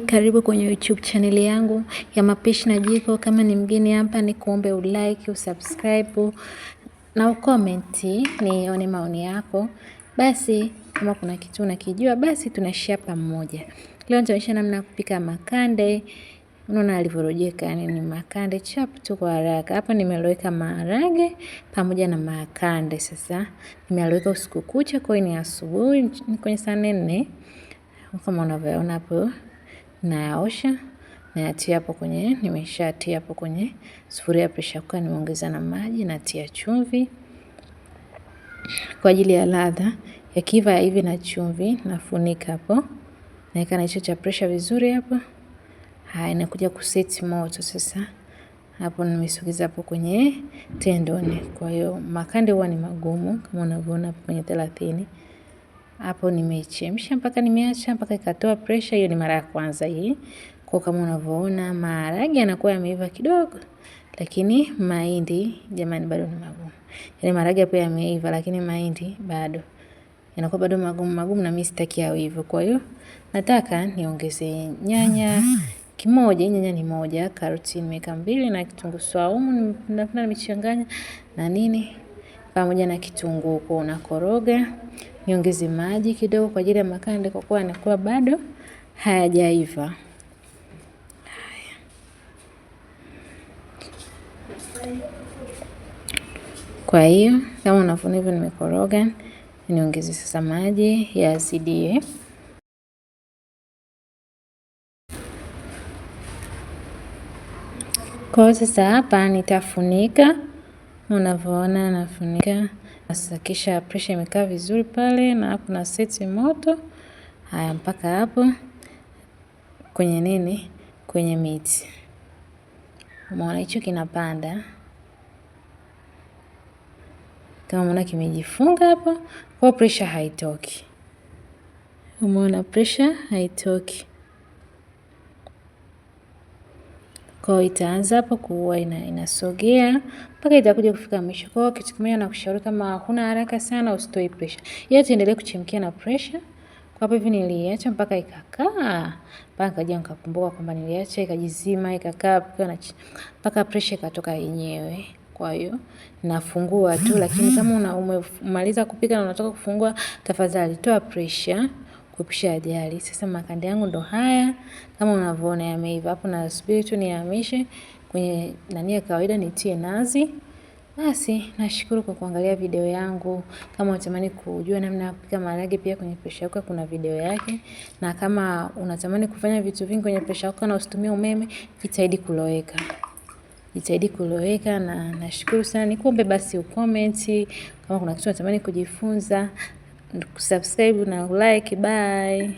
Karibu kwenye YouTube channel yangu ya mapishi na jiko. Kama ni mgeni hapa, ni kuombe ulike, usubscribe na ukomenti nione maoni yako. Basi kama kuna kitu unakijua, basi tunashare pamoja. Leo nitaonyesha namna ya kupika makande. Unaona alivyorojeka, ni makande chap tu kwa haraka. Hapa nimeloweka maharage pamoja na makande. Sasa nimeloweka usiku kucha, kwa hiyo ni asubuhi kwenye saa 4. Kama unavyoona hapo, naosha nayatia hapo kwenye, nimeshatia hapo kwenye sufuria pressure cooker, nimeongeza na maji, natia chumvi kwa ajili ya ladha. Yakiiva hivi na chumvi, nafunika hapo, naweka na hicho cha pressure vizuri hapo. Haya, nakuja kuseti moto sasa. Hapo nimesogeza hapo kwenye tendoni. Kwa hiyo makande huwa ni magumu kama unavyoona hapo kwenye 30. Hapo nimechemsha mpaka nimeacha mpaka ikatoa pressure. Hiyo ni mara ya kwanza hii. Kwa kama unavyoona maharage yanakuwa yameiva kidogo, lakini mahindi jamani bado ni magumu. Yaani maharage hapo yameiva, lakini mahindi bado yanakuwa bado magumu na mimi sitaki yawe hivyo. Kwa hiyo nataka niongeze nyanya kimoja, nyanya ni moja, karoti nimeweka 2 na kitunguu saumu nimechanganya na nini pamoja na kitunguu. Kwa unakoroga, niongeze maji kidogo kwa ajili ya makande kwa kuwa yanakuwa bado hayajaiva. Kwa hiyo kama unavyoona hivyo nimekoroga, niongeze sasa maji yazidie. Kwa sasa hapa nitafunika, unavyoona nafunika. Sasa kisha pressure imekaa vizuri pale, na hapo na seti moto. Haya, mpaka hapo kwenye nini, kwenye miti. Umeona hicho kinapanda, kama unaona kimejifunga hapo, kwa pressure haitoki. Umeona pressure haitoki. Kwa itaanza hapo kuwa inasogea mpaka itakuja kufika mwisho. Kwa kitu kimoja nakushauri, kama huna haraka sana usitoi pressure. Yote endelee kuchemkia na pressure. Kwa hapo hivi niliacha mpaka ikakaa. Mpaka kaja nikakumbuka kwamba niliacha ikajizima ikakaa mpaka pressure ikatoka yenyewe. Kwa hiyo nafungua tu, lakini kama umemaliza kupika na unataka kufungua, tafadhali toa pressure kuepusha ajali. Sasa makande yangu ndo haya kama unavyoona yameiva. Hapo na subiri tu nihamishe kwenye nani ya kawaida nitie nazi. Basi nashukuru kwa kuangalia video yangu. Kama unatamani kujua namna ya kupika maharage pia kwenye pressure cooker kuna video yake. Na kama unatamani kufanya vitu vingi kwenye pressure cooker na usitumie umeme, jitahidi kuloweka. Na nashukuru sana. Nikuombe basi ucomment kama kuna kitu unatamani kujifunza, kusubscribe na like. Bye.